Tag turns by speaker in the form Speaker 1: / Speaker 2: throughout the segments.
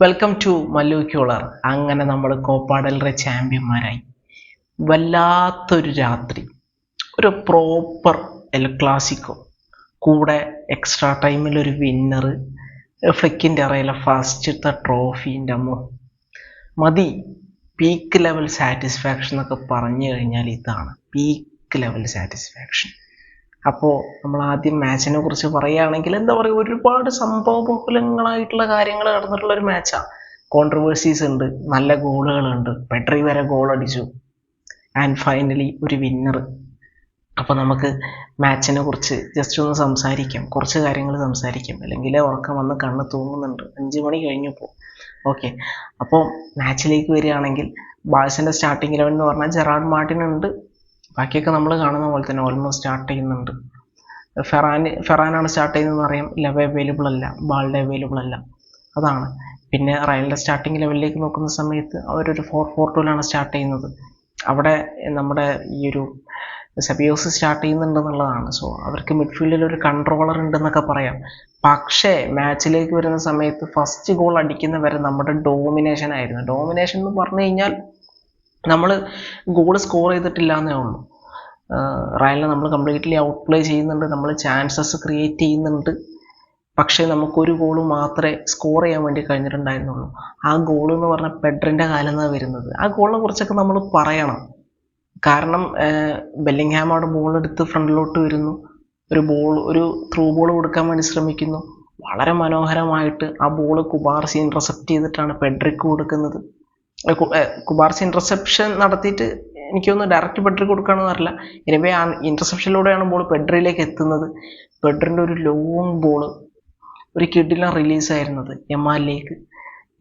Speaker 1: Welcome to Mallu ക്യൂളർ. അങ്ങനെ നമ്മൾ Copa del Rey ചാമ്പ്യന്മാരായി. വല്ലാത്തൊരു രാത്രി, ഒരു പ്രോപ്പർ എൽ ക്ലാസിക്കോ, കൂടെ എക്സ്ട്രാ ടൈമിലൊരു വിന്നർ, ഫ്ലിക്കിൻ്റെ അറിയില്ല ഫസ്റ്റത്തെ ട്രോഫീൻ്റെ അമ്മോ മതി. പീക്ക് ലെവൽ സാറ്റിസ്ഫാക്ഷൻ എന്നൊക്കെ പറഞ്ഞു കഴിഞ്ഞാൽ ഇതാണ് പീക്ക് ലെവൽ സാറ്റിസ്ഫാക്ഷൻ. അപ്പോൾ നമ്മൾ ആദ്യം മാച്ചിനെ കുറിച്ച് പറയുകയാണെങ്കിൽ എന്താ പറയുക, ഒരുപാട് സംഭവബഹുലങ്ങളായിട്ടുള്ള കാര്യങ്ങൾ നടന്നിട്ടുള്ള ഒരു മാച്ചാണ്. കോൺട്രവേഴ്സീസ് ഉണ്ട്, നല്ല ഗോളുകളുണ്ട്, പെഡ്രി വരെ ഗോൾ അടിച്ചു, ആൻഡ് ഫൈനലി ഒരു വിന്നർ. അപ്പോൾ നമുക്ക് മാച്ചിനെ കുറിച്ച് ജസ്റ്റ് ഒന്ന് സംസാരിക്കാം, കുറച്ച് കാര്യങ്ങൾ സംസാരിക്കാം, അല്ലെങ്കിൽ ഉറക്കം വന്ന് കണ്ണ് തൂങ്ങുന്നുണ്ട്, 5 മണി കഴിഞ്ഞപ്പോൾ. ഓക്കെ, അപ്പോൾ മാച്ചിലേക്ക് വരികയാണെങ്കിൽ ബാഴ്സൻ്റെ സ്റ്റാർട്ടിംഗ് 11 എന്ന് പറഞ്ഞാൽ ജെറാർഡ് മാർട്ടിൻ ഉണ്ട്. ബാക്കിയൊക്കെ നമ്മൾ കാണുന്ന പോലെ തന്നെ ഓൾമോസ്റ്റ് സ്റ്റാർട്ട് ചെയ്യുന്നുണ്ട്. ഫെറാനാണ് സ്റ്റാർട്ട് ചെയ്യുന്നതെന്ന് അറിയാം. ലെവ അവൈലബിൾ അല്ല, ബാൾഡെ അവൈലബിൾ അല്ല, അതാണ്. പിന്നെ റയലിൻ്റെ സ്റ്റാർട്ടിംഗ് ലെവലിലേക്ക് നോക്കുന്ന സമയത്ത് അവരൊരു 4-4-2 സ്റ്റാർട്ട് ചെയ്യുന്നത്. അവിടെ നമ്മുടെ ഈ ഒരു സെബിയോസ് സ്റ്റാർട്ട് ചെയ്യുന്നുണ്ടെന്നുള്ളതാണ്. സോ അവർക്ക് മിഡ്ഫീൽഡിൽ ഒരു കൺട്രോളർ ഉണ്ടെന്നൊക്കെ പറയാം. പക്ഷേ മാച്ചിലേക്ക് വരുന്ന സമയത്ത് ഫസ്റ്റ് ഗോൾ അടിക്കുന്നവരെ നമ്മുടെ ഡോമിനേഷൻ ആയിരുന്നു. ഡോമിനേഷൻ എന്ന് പറഞ്ഞു കഴിഞ്ഞാൽ നമ്മൾ ഗോൾ സ്കോർ ചെയ്തിട്ടില്ല എന്നേ ഉള്ളൂ. റയലിനെ നമ്മൾ കംപ്ലീറ്റ്ലി ഔട്ട് പ്ലേ ചെയ്യുന്നുണ്ട്, നമ്മൾ ചാൻസസ് ക്രിയേറ്റ് ചെയ്യുന്നുണ്ട്. പക്ഷേ നമുക്കൊരു ഗോൾ മാത്രമേ സ്കോർ ചെയ്യാൻ വേണ്ടി കഴിഞ്ഞിട്ടുണ്ടായിരുന്നുള്ളൂ. ആ ഗോൾ എന്ന് പറഞ്ഞാൽ പെഡ്രിൻ്റെ കാലം നിന്നാണ് വരുന്നത്. ആ ഗോളിനെ കുറിച്ചൊക്കെ നമ്മൾ പറയണം. കാരണം ബെല്ലിംഗ്ഹാം അവിടെ ബോൾ എടുത്ത് ഫ്രണ്ടിലോട്ട് വരുന്നു, ഒരു ത്രൂ ബോൾ കൊടുക്കാൻ വേണ്ടി ശ്രമിക്കുന്നു. വളരെ മനോഹരമായിട്ട് ആ ബോൾ കുബാർസി ഇൻ്റർസെപ്റ്റ് ചെയ്തിട്ടാണ് പെഡ്രിക്ക് കൊടുക്കുന്നത്. കുബാർസി ഇൻ്റർസെപ്ഷൻ നടത്തിയിട്ട് എനിക്കൊന്ന് ഡയറക്റ്റ് പെഡ്രി കൊടുക്കുകയാണെന്ന് അറിയില്ല. എനിവേ ആ ഇൻ്റർസെപ്ഷനിലൂടെയാണ് ബോൾ പെഡ്രിയിലേക്ക് എത്തുന്നത്. പെഡ്രിൻ്റെ ഒരു ലോങ് ബോൾ, ഒരു കിഡിലാണ് റിലീസായിരുന്നത് യമാലിലേക്ക്.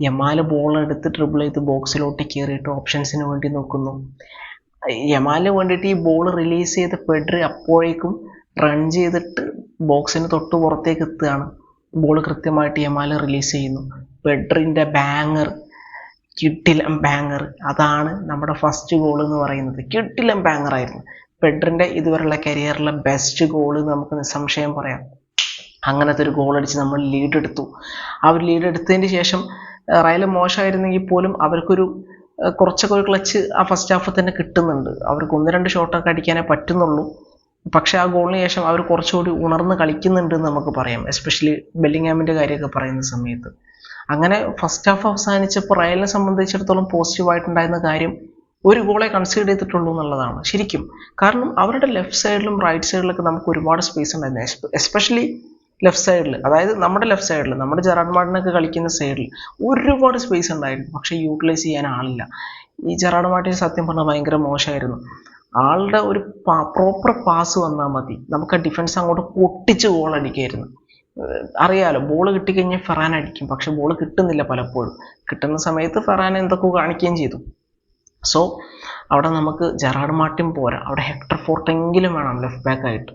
Speaker 1: യമാല് ബോൾ എടുത്ത് ട്രിബിൾ ചെയ്ത് ബോക്സിലോട്ട് കയറിയിട്ട് ഓപ്ഷൻസിന് വേണ്ടി നോക്കുന്നു. യമാലിന് വേണ്ടിയിട്ട് ഈ ബോൾ റിലീസ് ചെയ്ത് പെഡ്രി അപ്പോഴേക്കും റൺ ചെയ്തിട്ട് ബോക്സിന് തൊട്ട് പുറത്തേക്ക് എത്തുകയാണ്. ബോൾ കൃത്യമായിട്ട് യമാല് റിലീസ് ചെയ്യുന്നു. പെഡ്രിൻ്റെ ബാങ്ങർ, കിഡിലം ബാങ്ങർ, അതാണ് നമ്മുടെ ഫസ്റ്റ് ഗോൾ എന്ന് പറയുന്നത്. കിഡിലം ബാങ്ങർ ആയിരുന്നു. പെഡ്രിൻ്റെ ഇതുവരെയുള്ള കരിയറിലെ ബെസ്റ്റ് ഗോൾ നമുക്ക് നിസ്സംശയം പറയാം. അങ്ങനത്തെ ഒരു ഗോൾ അടിച്ച് നമ്മൾ ലീഡ് എടുത്തു. ആ ഒരു ലീഡ് എടുത്തതിന് ശേഷം റയൽ മോശമായിരുന്നെങ്കിൽ പോലും അവർക്കൊരു കുറച്ചൊക്കെ ഒരു ക്ലച്ച് ആ ഫസ്റ്റ് ഹാഫ് തന്നെ കിട്ടുന്നുണ്ട്. അവർക്ക് 1-2 ഷോട്ടൊക്കെ അടിക്കാനേ പറ്റുന്നുള്ളൂ. പക്ഷേ ആ ഗോളിന് ശേഷം അവർ കുറച്ചുകൂടി ഉണർന്ന് കളിക്കുന്നുണ്ട് എന്ന് നമുക്ക് പറയാം, എസ്പെഷ്യലി ബെല്ലിംഗ്ഹാമിൻ്റെ കാര്യമൊക്കെ പറയുന്ന സമയത്ത്. അങ്ങനെ ഫസ്റ്റ് ഹാഫ് അവസാനിച്ചപ്പോൾ റയലിനെ സംബന്ധിച്ചിടത്തോളം പോസിറ്റീവായിട്ടുണ്ടായിരുന്ന കാര്യം ഒരു ഗോളെ കൺസിഡർ ചെയ്തിട്ടുള്ളൂ എന്നുള്ളതാണ് ശരിക്കും. കാരണം അവരുടെ ലെഫ്റ്റ് സൈഡിലും റൈറ്റ് സൈഡിലൊക്കെ നമുക്ക് ഒരുപാട് സ്പേസ് ഉണ്ടായിരുന്നു. എസ്പെഷ്യലി ലെഫ്റ്റ് സൈഡിൽ, അതായത് നമ്മുടെ ലെഫ്റ്റ് സൈഡിൽ, നമ്മുടെ ജെറാർഡ് മാർട്ടിനൊക്കെ കളിക്കുന്ന സൈഡിൽ ഒരുപാട് സ്പേസ് ഉണ്ടായിരുന്നു. പക്ഷേ യൂട്ടിലൈസ് ചെയ്യാൻ ആളില്ല. ഈ ജെറാർഡ് മാർട്ടിൻ സത്യം പറഞ്ഞാൽ ഭയങ്കര മോശമായിരുന്നു. ആളുടെ ഒരു പ്രോപ്പർ പാസ് വന്നാൽ മതി, നമുക്ക് ആ ഡിഫൻസ് അങ്ങോട്ട് പൊട്ടിച്ച് ഗോൾ അടിക്കായിരുന്നു. അറിയാലോ, ബോൾ കിട്ടിക്കഴിഞ്ഞാൽ ഫെറാൻ അടിക്കും, പക്ഷെ ബോൾ കിട്ടുന്നില്ല പലപ്പോഴും. കിട്ടുന്ന സമയത്ത് ഫെറാൻ എന്തൊക്കെ കാണിക്കുകയും ചെയ്തു. സോ അവിടെ നമുക്ക് ജെറാർഡ് മാർട്ടിൻ പോരാ, അവിടെ ഹെക്ടർ ഫോർട്ടെങ്കിലും വേണം ലെഫ്റ്റ് ബാക്ക് ആയിട്ട്.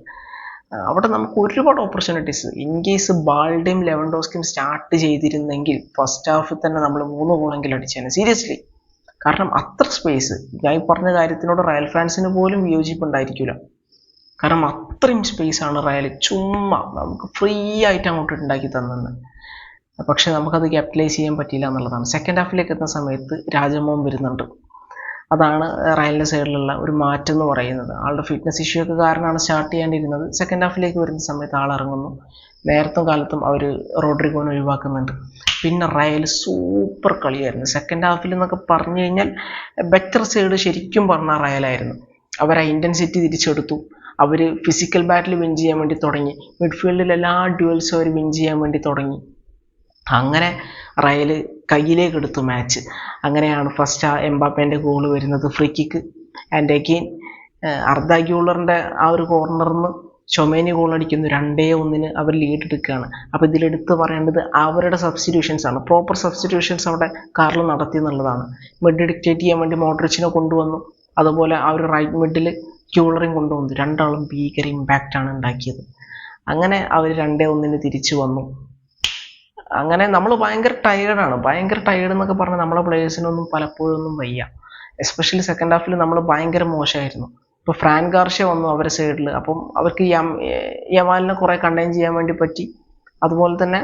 Speaker 1: അവിടെ നമുക്ക് ഒരുപാട് ഓപ്പർച്യൂണിറ്റീസ്, ഇൻ കേസ് ബാൾഡയും ലെവൻഡോസ്കിയും സ്റ്റാർട്ട് ചെയ്തിരുന്നെങ്കിൽ ഫസ്റ്റ് ഹാഫിൽ തന്നെ നമ്മൾ 3 ഗോളെങ്കിലും അടിച്ചേനെ സീരിയസ്ലി. കാരണം അത്ര സ്പേസ്, ഞാൻ ഈ പറഞ്ഞ കാര്യത്തിനോട് റയൽ ഫാൻസിന് പോലും വിയോജിപ്പുണ്ടായിരിക്കില്ല. കാരണം അത്രയും സ്പേസാണ് റയൽ ചുമ്മാ നമുക്ക് ഫ്രീ ആയിട്ട് അങ്ങോട്ട് ഉണ്ടാക്കി തന്നത്. പക്ഷെ നമുക്കത് ക്യാപിറ്റലൈസ് ചെയ്യാൻ പറ്റിയില്ല എന്നുള്ളതാണ്. സെക്കൻഡ് ഹാഫിലേക്ക് എത്തുന്ന സമയത്ത് രാജമോൻ വരുന്നുണ്ട്. അതാണ് റയലിൻ്റെ സൈഡിലുള്ള ഒരു മാറ്റം എന്ന് പറയുന്നത്. ആളുടെ ഫിറ്റ്നസ് ഇഷ്യൂ ഒക്കെ കാരണമാണ് സ്റ്റാർട്ട് ചെയ്യേണ്ടിയിരുന്നത്. സെക്കൻഡ് ഹാഫിലേക്ക് വരുന്ന സമയത്ത് ആൾ ഇറങ്ങുന്നു. നേരത്തും കാലത്തും അവർ റോഡ്രിഗോനെ ഒഴിവാക്കുന്നുണ്ട്. പിന്നെ റയൽ സൂപ്പർ കളിയായിരുന്നു സെക്കൻഡ് ഹാഫിൽ എന്നൊക്കെ പറഞ്ഞു കഴിഞ്ഞാൽ. ബെറ്റർ സൈഡ് ശരിക്കും പറഞ്ഞാൽ റയലായിരുന്നു. അവർ ആ ഇൻറ്റൻസിറ്റി തിരിച്ചെടുത്തു. അവർ ഫിസിക്കൽ ബാറ്റിൽ വിൻ ചെയ്യാൻ വേണ്ടി തുടങ്ങി. മിഡ്ഫീൽഡിൽ എല്ലാ ഡ്യുവൽസും അവർ വിൻ ചെയ്യാൻ വേണ്ടി തുടങ്ങി. അങ്ങനെ റയൽ കയ്യിലേക്ക് എടുത്തു മാച്ച്. അങ്ങനെയാണ് ഫസ്റ്റ് ആ എംബാപ്പേൻ്റെ ഗോൾ വരുന്നത്, free kick. And again Arda ഗ്യൂളറിൻ്റെ ആ ഒരു കോർണറിൽ നിന്ന് ചൊമേനി ഗോൾ അടിക്കുന്നു. 2-1 അവർ ലീഡ് എടുക്കുകയാണ്. അപ്പോൾ ഇതിലെടുത്ത് പറയേണ്ടത് അവരുടെ സബ്സ്റ്റിറ്റ്യൂഷൻസ് ആണ്. പ്രോപ്പർ സബ്സ്റ്റിറ്റ്യൂഷൻസ് അവിടെ കാർൽ നടത്തി എന്നുള്ളതാണ്. മിഡ് ഡിക്റ്റേറ്റ് ചെയ്യാൻ വേണ്ടി മോഡ്രിച്ചിനെ കൊണ്ടുവന്നു. അതുപോലെ ആ ഒരു റൈറ്റ് മിഡിൽ ക്യൂളറിങ് കൊണ്ടുവന്നു. രണ്ടാളും ഭീകര ഇമ്പാക്റ്റാണ് ഉണ്ടാക്കിയത്. അങ്ങനെ അവർ 2-1 തിരിച്ചു വന്നു. അങ്ങനെ നമ്മൾ ഭയങ്കര ടയേർഡ് എന്നൊക്കെ പറഞ്ഞാൽ നമ്മളെ പ്ലേയേഴ്സിനൊന്നും പലപ്പോഴൊന്നും വയ്യ. എസ്പെഷ്യലി സെക്കൻഡ് ഹാഫിൽ നമ്മൾ ഭയങ്കര മോശമായിരുന്നു. ഇപ്പോൾ ഫ്രാൻ ഗാർഷ്യ വന്നു അവരുടെ സൈഡിൽ. അപ്പം അവർക്ക് യമാലിനെ കുറേ കണ്ടെയ്ൻ ചെയ്യാൻ വേണ്ടി പറ്റി. അതുപോലെ തന്നെ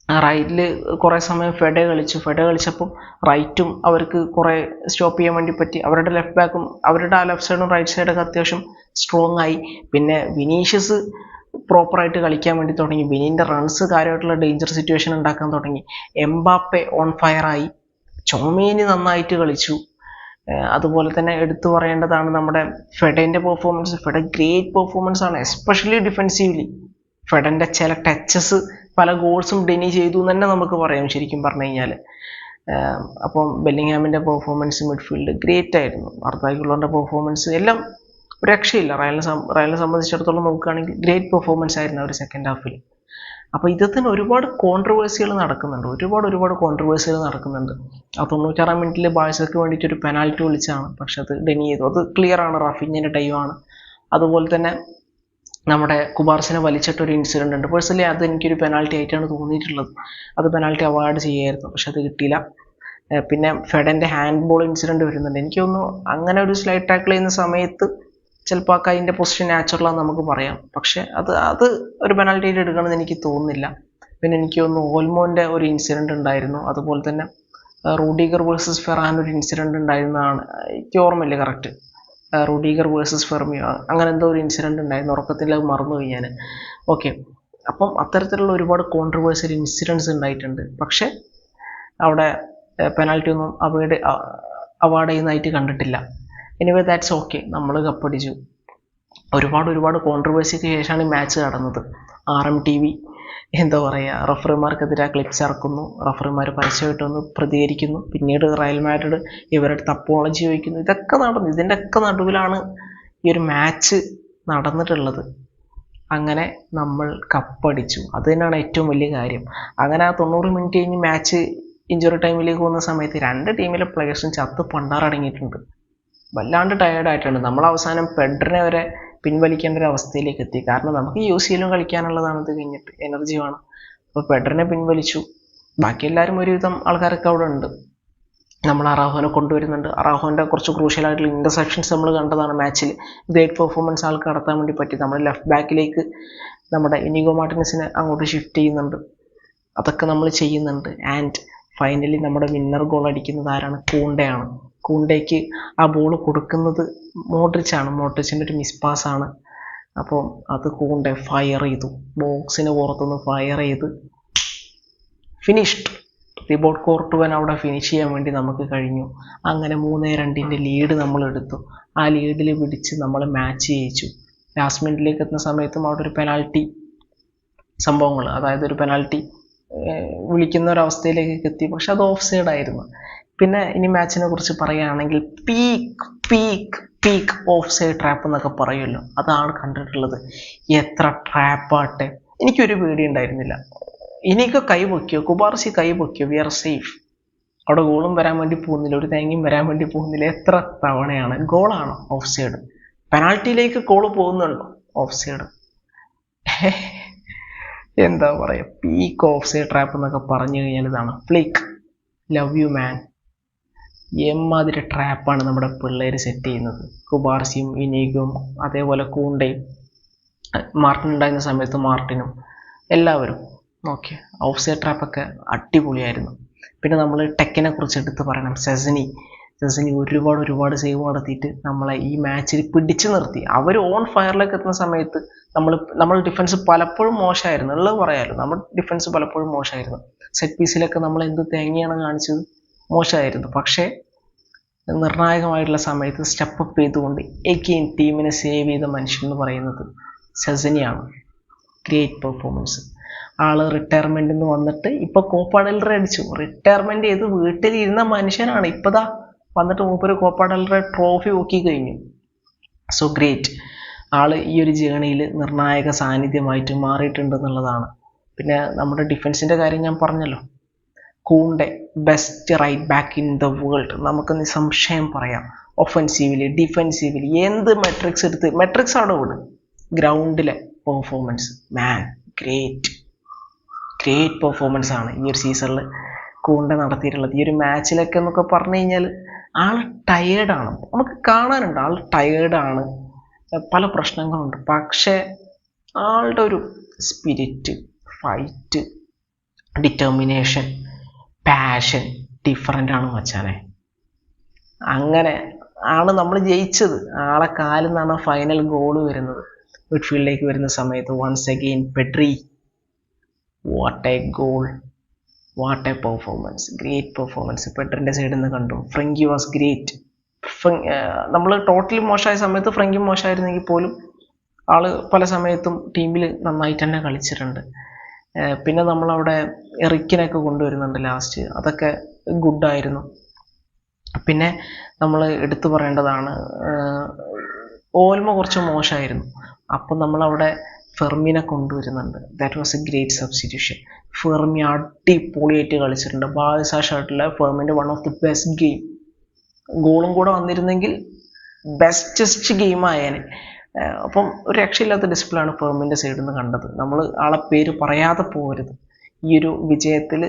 Speaker 1: റൈറ്റിൽ കുറേ സമയം ഫെഡ കളിച്ചപ്പോൾ റൈറ്റും അവർക്ക് കുറേ സ്റ്റോപ്പ് ചെയ്യാൻ വേണ്ടി പറ്റി. അവരുടെ ലെഫ്റ്റ് ബാക്കും അവരുടെ ആ ലെഫ്റ്റ് സൈഡും റൈറ്റ് സൈഡൊക്കെ അത്യാവശ്യം സ്ട്രോങ് ആയി. പിന്നെ വിനീഷ്യസ് പ്രോപ്പറായിട്ട് കളിക്കാൻ വേണ്ടി തുടങ്ങി. വിനീൻ്റെ റൺസ് കാര്യമായിട്ടുള്ള ഡേഞ്ചർ സിറ്റുവേഷൻ ഉണ്ടാക്കാൻ തുടങ്ങി. Mbappe on ഫയറായി. ചൊമേനി നന്നായിട്ട് കളിച്ചു. അതുപോലെ തന്നെ എടുത്തു പറയേണ്ടതാണ് നമ്മുടെ ഫെഡേൻ്റെ പെർഫോമൻസ്. ഫെഡ ഗ്രേറ്റ് പെർഫോമൻസ് ആണ്, എസ്പെഷ്യലി ഡിഫെൻസീവ്ലി. ഫെഡൻ്റെ ചില ടച്ചസ് പല ഗോൾസും ഡെനി ചെയ്തു എന്ന് തന്നെ നമുക്ക് പറയാം ശരിക്കും പറഞ്ഞു കഴിഞ്ഞാൽ. അപ്പം ബെല്ലിംഗ്ഹാമിൻ്റെ പെർഫോമൻസ് മിഡ്ഫീൽഡ് ഗ്രേറ്റ് ആയിരുന്നു. അർദാഗുലറിൻ്റെ പെർഫോമൻസ് എല്ലാം ഒരു രക്ഷയില്ല. റയലിനെ സംബന്ധിച്ചിടത്തോളം നോക്കുകയാണെങ്കിൽ ഗ്രേറ്റ് പെർഫോമൻസ് ആയിരുന്നു അവർ സെക്കൻഡ് ഹാഫിൽ. അപ്പോൾ ഇതിൽ തന്നെ ഒരുപാട് കോൺട്രവേഴ്സികൾ നടക്കുന്നുണ്ട്. ഒരുപാട് കോൺട്രവേഴ്സികൾ നടക്കുന്നുണ്ട്. ആ 96-ാം മിനിറ്റിൽ ബാഴ്സയ്ക്ക് വേണ്ടിയിട്ട് ഒരു പെനാൽറ്റി വിളിച്ചാണ്, പക്ഷെ അത് ഡെനി ചെയ്തു. അത് ക്ലിയർ ആണ്, റാഫിഞ്ഞിൻ്റെ ടൈമാണ്. അതുപോലെ തന്നെ നമ്മുടെ കുബാർസിനെ വലിച്ചിട്ടൊരു ഇൻസിഡൻ്റ് ഉണ്ട്. പേഴ്സണലി അത് എനിക്കൊരു പെനാൽറ്റി ആയിട്ടാണ് തോന്നിയിട്ടുള്ളത്. അത് പെനാൽറ്റി അവാർഡ് ചെയ്യായിരുന്നു, പക്ഷെ അത് കിട്ടിയില്ല. പിന്നെ ഫെഡൻ്റെ ഹാൻഡ് ബോൾ ഇൻസിഡൻറ്റ് വരുന്നുണ്ട്. എനിക്ക് തോന്നുന്നു അങ്ങനെ ഒരു സ്ലൈഡ് ടാക്കിൾ ചെയ്യുന്ന സമയത്ത് ചിലപ്പോൾ ആ കൈൻ്റെ പൊസിഷൻ നാച്ചുറലാണെന്ന് നമുക്ക് പറയാം, പക്ഷെ അത് ഒരു പെനാൽറ്റി ആയിട്ട് എടുക്കണമെന്ന് എനിക്ക് തോന്നുന്നില്ല. പിന്നെ എനിക്ക് തോന്നുന്നു ഓൾമോൻ്റെ ഒരു ഇൻസിഡൻറ്റ് ഉണ്ടായിരുന്നു. അതുപോലെ തന്നെ റൂഡിഗർ വേഴ്സസ് ഫെറാൻ ഒരു ഇൻസിഡൻറ്റ് ഉണ്ടായിരുന്നതാണ്, എനിക്ക് ഓർമ്മയില്ല കറക്റ്റ്. റൂഡിഗർ വേഴ്സസ് ഫെർമിയോ അങ്ങനെ എന്തോ ഒരു ഇൻസിഡൻറ്റ് ഉണ്ടായിരുന്നു, ഉറക്കത്തിൽ അത് മറന്നുപോയി ഞാൻ. ഓക്കെ, അപ്പം അത്തരത്തിലുള്ള ഒരുപാട് കോൺട്രവേഴ്സ്യൽ ഇൻസിഡൻറ്റ്സ് ഉണ്ടായിട്ടുണ്ട്. പക്ഷെ അവിടെ പെനാൽറ്റി ഒന്നും അവാർഡ് ചെയ്യുന്നതായിട്ട് കണ്ടിട്ടില്ല. എനിവേ ദാറ്റ്സ് ഓക്കെ, നമ്മൾ കപ്പടിച്ചു. ഒരുപാട് കോൺട്രവേഴ്സിക്ക് ശേഷമാണ് ഈ മാച്ച് നടന്നത്. RMTV എന്താ പറയുക, റഫറിമാർക്കെതിരെ ക്ലിപ്സ് ഇറക്കുന്നു, റഫറിമാർ പരസ്യമായിട്ട് വന്ന് പ്രതികരിക്കുന്നു, പിന്നീട് റയൽ മാഡ്രിഡ് ഇവരുടെ അപ്പോളജി ചോദിക്കുന്നു. ഇതൊക്കെ നടന്നു. ഇതിൻ്റെയൊക്കെ നടുവിലാണ് ഈ ഒരു മാച്ച് നടന്നിട്ടുള്ളത്. അങ്ങനെ നമ്മൾ കപ്പടിച്ചു. അത് തന്നെയാണ് ഏറ്റവും വലിയ കാര്യം. അങ്ങനെ ആ 90 മിനിറ്റ് കഴിഞ്ഞ് മാച്ച് ഇഞ്ചുറി ടൈമിലേക്ക് പോകുന്ന സമയത്ത് രണ്ട് ടീമിലെ പ്ലെയേഴ്സും ചത്ത് പണ്ടാറടങ്ങിയിട്ടുണ്ട്. വല്ലാണ്ട് ടയേർഡായിട്ടുണ്ട്. നമ്മൾ അവസാനം പെഡ്രിനെ വരെ പിൻവലിക്കേണ്ട ഒരു അവസ്ഥയിലേക്ക് എത്തി. കാരണം നമുക്ക് UCL കളിക്കാനുള്ളതാണ്, ഇത് കഴിഞ്ഞിട്ട് എനർജി വേണം. അപ്പോൾ പെഡ്രിനെ പിൻവലിച്ചു. ബാക്കി എല്ലാവരും ഒരുവിധം ആൾക്കാരൊക്കെ അവിടെ ഉണ്ട്. നമ്മൾ അറാഹോനെ കൊണ്ടുവരുന്നുണ്ട്. അറാഹോൻ്റെ കുറച്ച് ക്രൂഷ്യലായിട്ടുള്ള ഇൻ്റർസെപ്ഷൻസ് നമ്മൾ കണ്ടതാണ് മാച്ചിൽ. ഗ്രേറ്റ് പെർഫോമൻസ് ആൾക്ക് നടത്താൻ വേണ്ടി പറ്റി. നമ്മൾ ലെഫ്റ്റ് ബാക്കിലേക്ക് നമ്മുടെ ഇനിഗോ മാർട്ടിനസിനെ അങ്ങോട്ട് ഷിഫ്റ്റ് ചെയ്യുന്നുണ്ട്. അതൊക്കെ നമ്മൾ ചെയ്യുന്നുണ്ട്. ആൻഡ് ഫൈനലി നമ്മുടെ വിന്നർ ഗോൾ അടിക്കുന്നത് ആരാണ്? കൂണ്ടയാണ്. കൂണ്ടയ്ക്ക് ആ ബോൾ കൊടുക്കുന്നത് മോഡ്രിച്ചാണ്. മോഡ്രിച്ചിൻ്റെ ഒരു മിസ് പാസ്സാണ്. അപ്പോൾ അത് കൂണ്ട ഫയർ ചെയ്തു, ബോക്സിന് പുറത്തുനിന്ന് ഫയർ ചെയ്ത് ഫിനിഷ്ഡ്. തിബോട്ട് കോർട്ടുവൻ അവിടെ ഫിനിഷ് ചെയ്യാൻ വേണ്ടി നമുക്ക് കഴിഞ്ഞു. അങ്ങനെ 3-2 ലീഡ് നമ്മൾ എടുത്തു. ആ ലീഡിൽ പിടിച്ച് നമ്മൾ മാച്ച് ജയിച്ചു. ലാസ്റ്റ് മിനിറ്റിലേക്ക് എത്തുന്ന സമയത്തും അവിടെ ഒരു പെനാൽറ്റി സംഭവങ്ങൾ, അതായത് ഒരു പെനാൽറ്റി വിളിക്കുന്ന ഒരവസ്ഥയിലേക്ക് എത്തി. പക്ഷെ അത് ഓഫ് സൈഡ് ആയിരുന്നു. പിന്നെ ഇനി മാച്ചിനെ കുറിച്ച് പറയുകയാണെങ്കിൽ പീക്ക് ഓഫ് സൈഡ് ട്രാപ്പ് എന്നൊക്കെ പറയുമല്ലോ, അതാണ് കണ്ടിട്ടുള്ളത്. എത്ര ട്രാപ്പാട്ടെ, എനിക്കൊരു പേടി ഉണ്ടായിരുന്നില്ല. ഇനിയൊക്കെ കൈ പൊക്കിയോ, കുബാർസി കൈ പൊക്കിയോ, വി ആർ സേഫ്. അവിടെ ഗോളും വരാൻ വേണ്ടി പോകുന്നില്ല, ഒരു തേങ്ങയും വരാൻ വേണ്ടി പോകുന്നില്ല. എത്ര തവണയാണ് ഗോളാണോ ഓഫ് സൈഡ്? പെനാൽറ്റിയിലേക്ക് ഗോൾ പോകുന്നുണ്ടോ ഓഫ് സൈഡ്? എന്താ പറയുക, പീക്ക് ഓഫ് സൈഡ് ട്രാപ്പ് എന്നൊക്കെ പറഞ്ഞു കഴിഞ്ഞാൽ ഇതാണ്. Flick, love you man. എമ്മാതിരി ട്രാപ്പാണ് നമ്മുടെ പിള്ളേർ സെറ്റ് ചെയ്യുന്നത്. കുബാർസിയും ഇനീഗും അതേപോലെ കൂണ്ടയും, മാർട്ടിൻ ഉണ്ടായിരുന്ന സമയത്ത് മാർട്ടിനും എല്ലാവരും. ഓക്കെ, ഓഫ് സൈഡ് ട്രാപ്പൊക്കെ അടിപൊളിയായിരുന്നു. പിന്നെ നമ്മൾ ടെക്കിനെ കുറിച്ച് എടുത്ത് പറയണം. സെസനി ഒരുപാട് സേവ് നടത്തിയിട്ട് നമ്മളെ ഈ മാച്ചിൽ പിടിച്ചു നിർത്തി. അവർ ഓൺ ഫയറിലേക്ക് എത്തുന്ന സമയത്ത് നമ്മൾ ഡിഫൻസ് പലപ്പോഴും മോശമായിരുന്നു, ഉള്ളത് പറയാമല്ലോ. നമ്മുടെ ഡിഫൻസ് പലപ്പോഴും മോശമായിരുന്നു. സെറ്റ് പീസിലൊക്കെ നമ്മൾ എന്ത് തേങ്ങയാണ് കാണിച്ചത്, മോശമായിരുന്നു. പക്ഷേ നിർണായകമായിട്ടുള്ള സമയത്ത് സ്റ്റെപ്പ് അപ്പ് ചെയ്തുകൊണ്ട് എഗെയിൻ ടീമിനെ സേവ് ചെയ്ത മനുഷ്യൻ എന്ന് പറയുന്നത് സെസനിയാണ്. Great performance. ആള് റിട്ടയർമെൻറ്റിൽ നിന്ന് വന്നിട്ട് ഇപ്പോൾ കോപ്പ ഡെൽ റേ അടിച്ചു. റിട്ടയർമെൻറ്റ് ചെയ്ത് വീട്ടിലിരുന്ന മനുഷ്യനാണ് ഇപ്പതാ വന്നിട്ട് മൂപ്പര് കോപ്പ ഡെൽ റേ ട്രോഫി നോക്കി കഴിഞ്ഞു. So great. ആള് ഈ ഒരു ജേണിയിൽ നിർണായക സാന്നിധ്യമായിട്ട് മാറിയിട്ടുണ്ടെന്നുള്ളതാണ്. പിന്നെ നമ്മുടെ ഡിഫൻസിൻ്റെ കാര്യം ഞാൻ പറഞ്ഞല്ലോ. Kounde best right back in the world, നമുക്ക് നിസ്സംശയം പറയാം. ഒഫൻസീവ്ലി ഡിഫെൻസീവ്ലി എന്ത് മെട്രിക്സ് എടുത്ത്, മെട്രിക്സ് അവിടെ വിടും, ഗ്രൗണ്ടിലെ പെർഫോമൻസ് മാൻ ഗ്രേറ്റ് പെർഫോമൻസ് ആണ് ഈ ഒരു സീസണിൽ കൂണ്ട നടത്തിയിട്ടുള്ളത്. ഈ ഒരു മാച്ചിലൊക്കെ എന്നൊക്കെ പറഞ്ഞു കഴിഞ്ഞാൽ ആൾ ടയേർഡാണ്, നമുക്ക് കാണാനുണ്ട്. ആൾ ടയേർഡാണ്, പല പ്രശ്നങ്ങളുണ്ട്. പക്ഷേ ആളുടെ ഒരു spirit, fight, determination, passion different ആണ് മച്ചാനെ. അങ്ങനെ ആണ് നമ്മൾ ജയിച്ചത്. ആളെ കാലിൽ നിന്നാണ് ഫൈനൽ ഗോൾ വരുന്നത്. മിഡ്ഫീൽഡിലേക്ക് വരുന്ന സമയത്ത് once again Pedri, what a goal, what a performance, great performance. പെഡ്രിൻ്റെ സൈഡിൽ നിന്ന് കണ്ടു. Frenkie was great. നമ്മൾ ടോട്ടലി മോശമായ സമയത്ത് ഫ്രങ്കി മോശമായിരുന്നെങ്കിൽ പോലും ആള് പല സമയത്തും ടീമിൽ നന്നായിട്ട് തന്നെ കളിച്ചിട്ടുണ്ട്. പിന്നെ നമ്മളവിടെ എറിക്കിനൊക്കെ കൊണ്ടുവരുന്നുണ്ട് ലാസ്റ്റ്, അതൊക്കെ ഗുഡായിരുന്നു. പിന്നെ നമ്മൾ എടുത്തു പറയേണ്ടതാണ്, ഓൽമ കുറച്ച് മോശമായിരുന്നു. അപ്പം നമ്മളവിടെ ഫെർമിനെ കൊണ്ടുവരുന്നുണ്ട്. That was a great substitution. Fermi അടിപൊളിയായിട്ട് കളിച്ചിട്ടുണ്ട്. ബാഴ്സ ഷർട്ടിലെ ഫെർമിൻ്റെ one of the best game. ഗോളും കൂടെ വന്നിരുന്നെങ്കിൽ ബെസ്റ്റസ്റ്റ് ഗെയിം ആയേനെ. അപ്പം ഒരു രക്ഷയില്ലാത്ത ഡിസ്പ്ലേ ആണ് ഫെർമിൻ്റെ സൈഡിൽ നിന്ന് കണ്ടത്. നമ്മൾ ആളെ പേര് പറയാതെ പോകരുത്. ഈ ഒരു വിജയത്തിൽ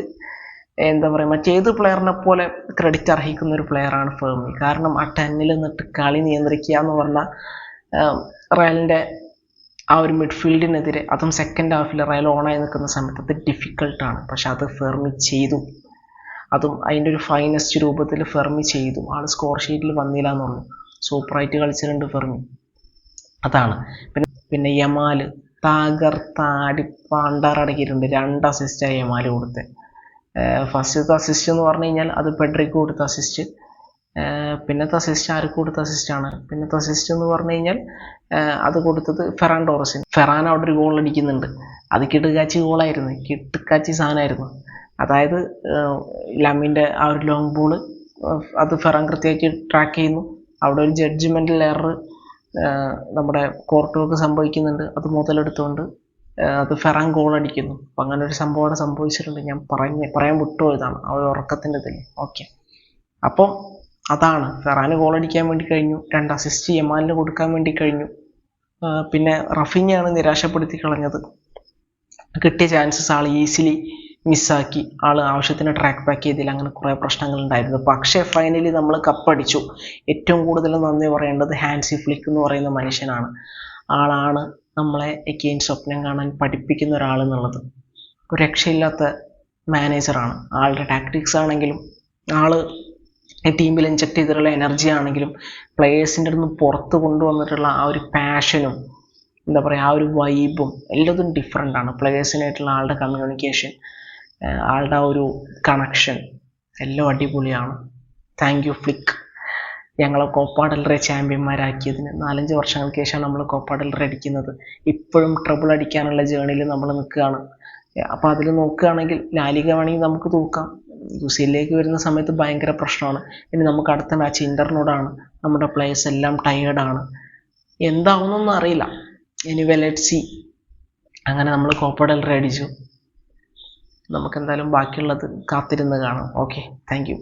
Speaker 1: എന്താ പറയുക, മറ്റേത് പ്ലെയറിനെ പോലെ ക്രെഡിറ്റ് അർഹിക്കുന്ന ഒരു പ്ലെയറാണ് ഫെർമി. കാരണം ആ 10-ൽ നിന്നിട്ട് കളി നിയന്ത്രിക്കുക എന്ന് പറഞ്ഞാൽ റയലിൻ്റെ ആ ഒരു മിഡ്ഫീൽഡിനെതിരെ, അതും സെക്കൻഡ് ഹാഫിൽ റയൽ ഓണായി നിൽക്കുന്ന സമയത്ത് അത് ഡിഫിക്കൽട്ടാണ്. പക്ഷെ അത് ഫെർമി ചെയ്തു. അതും അതിൻ്റെ ഒരു ഫൈനസ്റ്റ് രൂപത്തിൽ ഫെർമി ചെയ്തു. ആൾ സ്കോർ ഷീറ്റിൽ വന്നില്ല എന്നുള്ളൂ. സൂപ്പറായിട്ട് കളിച്ചിട്ടുണ്ട് ഫെർമി. അതാണ്. പിന്നെ യമാൽ തകർത്താടി പാണ്ടാറടക്കിയിട്ടുണ്ട്. 2 അസിസ്റ്റാണ് യമാൽ കൊടുത്തത്. ഫസ്റ്റത്തെ അസിസ്റ്റ് എന്ന് പറഞ്ഞു കഴിഞ്ഞാൽ അത് പെഡ്രിക്ക് കൊടുത്ത അസിസ്റ്റ്. പിന്നത്തെ അസിസ്റ്റ് ആർക്ക് കൊടുത്ത അസിസ്റ്റാണ്? പിന്നത്തെ അസിസ്റ്റ് എന്ന് പറഞ്ഞു കഴിഞ്ഞാൽ അത് കൊടുത്തത് ഫെറാൻ ടോറസിന്. ഫെറാൻ അവിടെ ഒരു ഗോൾ അടിക്കുന്നുണ്ട്. അത് കിടുക്കാച്ചി ഗോളായിരുന്നു, കിടുക്കാച്ചി സാധനമായിരുന്നു. അതായത് ലമിൻ്റെ ആ ഒരു ലോങ് ബോള് അത് ഫെറാൻ കൃത്യമായിട്ട് ട്രാക്ക് ചെയ്യുന്നു. അവിടെ ഒരു ജഡ്ജ്മെൻ്റൽ എറർ നമ്മുടെ കോർട്ടുകൾക്ക് സംഭവിക്കുന്നുണ്ട്. അത് മുതലെടുത്തുകൊണ്ട് അത് ഫെറാൻ ഗോൾ അടിക്കുന്നു. അപ്പം അങ്ങനെ ഒരു സംഭവം അവിടെ സംഭവിച്ചിട്ടുണ്ട്. ഞാൻ പറയാൻ വിട്ടുപോയതാണ് ആ ഒരു ഉറക്കത്തിൻ്റെ ഇതിൽ. ഓക്കെ, അപ്പം അതാണ്, ഫെറാന് ഗോൾ അടിക്കാൻ വേണ്ടി കഴിഞ്ഞു. 2 അസിസ്റ്റ് യമാലിന് കൊടുക്കാൻ വേണ്ടി കഴിഞ്ഞു. പിന്നെ റഫീഞ്ഞയാണ് നിരാശപ്പെടുത്തി കളഞ്ഞത്. കിട്ടിയ ചാൻസസ് ആൾ ഈസിലി മിസ്സാക്കി. ആൾ ആവശ്യത്തിന് ട്രാക്ക് ബാക്ക് ചെയ്തില്ല. അങ്ങനെ കുറേ പ്രശ്നങ്ങളുണ്ടായിരുന്നു. പക്ഷേ ഫൈനലി നമ്മൾ കപ്പടിച്ചു. ഏറ്റവും കൂടുതൽ നന്ദി പറയേണ്ടത് ഹാൻസി ഫ്ലിക്ക് എന്ന് പറയുന്ന മനുഷ്യനാണ്. ആളാണ് നമ്മളെ എഗെയിൻ സ്വപ്നം കാണാൻ പഠിപ്പിക്കുന്ന ഒരാളെന്നുള്ളത്. ഒരു രക്ഷയില്ലാത്ത മാനേജറാണ്. ആളുടെ ടാക്ടിക്സ് ആണെങ്കിലും ആൾ ടീമിൽ ഇൻജെക്ട് ചെയ്തിട്ടുള്ള എനർജി ആണെങ്കിലും പ്ലെയേഴ്സിൻ്റെ അടുത്ത് നിന്ന് പുറത്ത് കൊണ്ടുവന്നിട്ടുള്ള ആ ഒരു പാഷനും എന്താ പറയുക, ആ ഒരു വൈബും എല്ലാതും ഡിഫറെൻ്റ് ആണ്. പ്ലെയേഴ്സിനായിട്ടുള്ള ആളുടെ കമ്മ്യൂണിക്കേഷൻ, ആളുടെ ആ ഒരു കണക്ഷൻ എല്ലാം അടിപൊളിയാണ്. Thank you Flick. ഞങ്ങളെ കോപ്പ ഡെൽ റേ ചാമ്പ്യന്മാരാക്കിയതിന്. 4-5 വർഷങ്ങൾക്ക് ശേഷമാണ് നമ്മൾ കോപ്പ ഡെൽ റേ അടിക്കുന്നത്. ഇപ്പോഴും ട്രബിൾ അടിക്കാനുള്ള ജേണിയിൽ നമ്മൾ നിൽക്കുകയാണ്. അപ്പോൾ അതിൽ നോക്കുകയാണെങ്കിൽ ലാലിഗ വേണമെങ്കിൽ നമുക്ക് തൂക്കാം. UCL-ലേക്ക് വരുന്ന സമയത്ത് ഭയങ്കര പ്രശ്നമാണ്. ഇനി നമുക്ക് അടുത്ത മാച്ച് ഇൻ്ററിനോടാണ്. നമ്മുടെ പ്ലേയേഴ്സ് എല്ലാം ടയേർഡാണ്. എന്താവുന്നൊന്നും അറിയില്ല. Anyway let's see. അങ്ങനെ നമ്മൾ കോപ്പ ഡെൽ റേ അടിച്ചു. നമുക്കെന്തായാലും ബാക്കിയുള്ളത് കാത്തിരുന്ന് കാണാം. Okay, thank you.